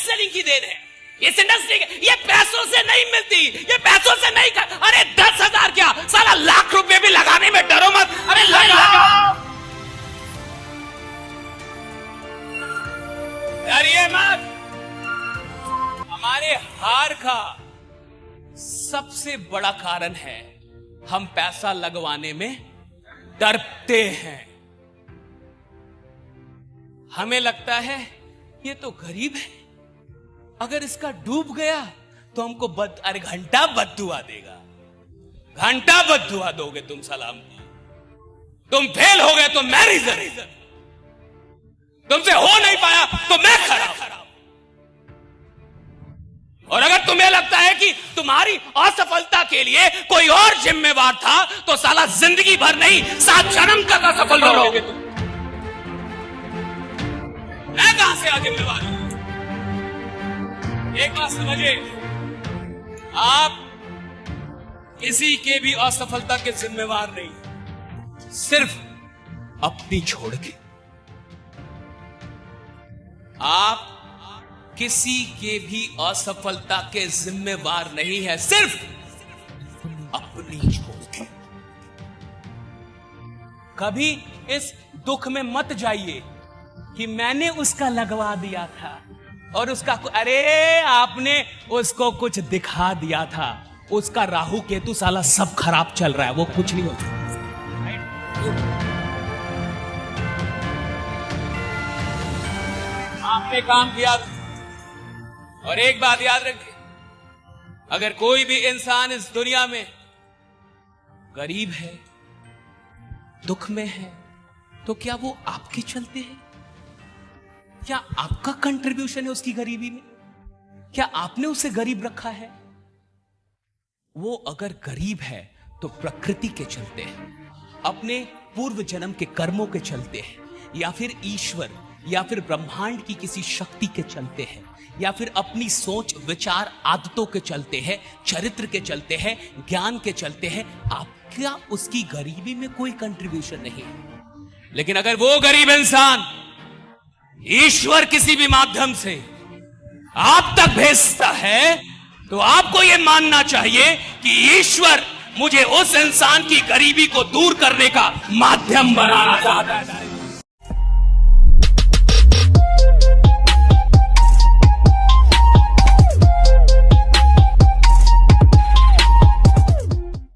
Selling की then है। इस इंडस्ट्री के ये पैसों से नहीं मिलती, ये पैसों से नहीं कर। अरे 10,000 क्या साला लाख रुपए भी लगाने में डरो मत। अरे लगाओ, डरिए मत। हमारे हार का सबसे बड़ा कारण है हम पैसा लगवाने में डरते हैं। हमें लगता है ये तो गरीब है, अगर इसका डूब गया तो हमको अरे घंटा बद्दुआ देगा, घंटा बद्दुआ दोगे तुम सलाम को। तुम फेल हो गए तो मैं रीजन, तुमसे हो नहीं पाया तो मैं खराब। और अगर तुम्हें लगता है कि तुम्हारी असफलता के लिए कोई और जिम्मेवार था तो साला जिंदगी भर नहीं 7 जन्म तक असफल रहोगे तुम। मैं कहां से आ जिम्मेवार हूं? एक बात समझिए, आप किसी के भी असफलता के जिम्मेवार नहीं, सिर्फ अपनी छोड़ के। आप किसी के भी असफलता के जिम्मेवार नहीं है, सिर्फ अपनी छोड़ के। कभी इस दुख में मत जाइए कि मैंने उसका लगवा दिया था और उसका अरे आपने उसको कुछ दिखा दिया था, उसका राहु केतु साला सब खराब चल रहा है, वो कुछ नहीं होता। आपने काम किया और एक बात याद रखिए, अगर कोई भी इंसान इस दुनिया में गरीब है, दुख में है, तो क्या वो आपके चलते हैं? क्या आपका कंट्रीब्यूशन है उसकी गरीबी में? क्या आपने उसे गरीब रखा है? वो अगर गरीब है तो प्रकृति के चलते हैं, अपने पूर्व जन्म के कर्मों के चलते हैं, या फिर ईश्वर या फिर ब्रह्मांड की किसी शक्ति के चलते हैं, या फिर अपनी सोच विचार आदतों के चलते हैं, चरित्र के चलते हैं, ज्ञान के चलते हैं। आपका उसकी गरीबी में कोई कंट्रीब्यूशन नहीं है। लेकिन अगर वो गरीब इंसान ईश्वर किसी भी माध्यम से आप तक भेजता है तो आपको यह मानना चाहिए कि ईश्वर मुझे उस इंसान की गरीबी को दूर करने का माध्यम बनाना चाहता है।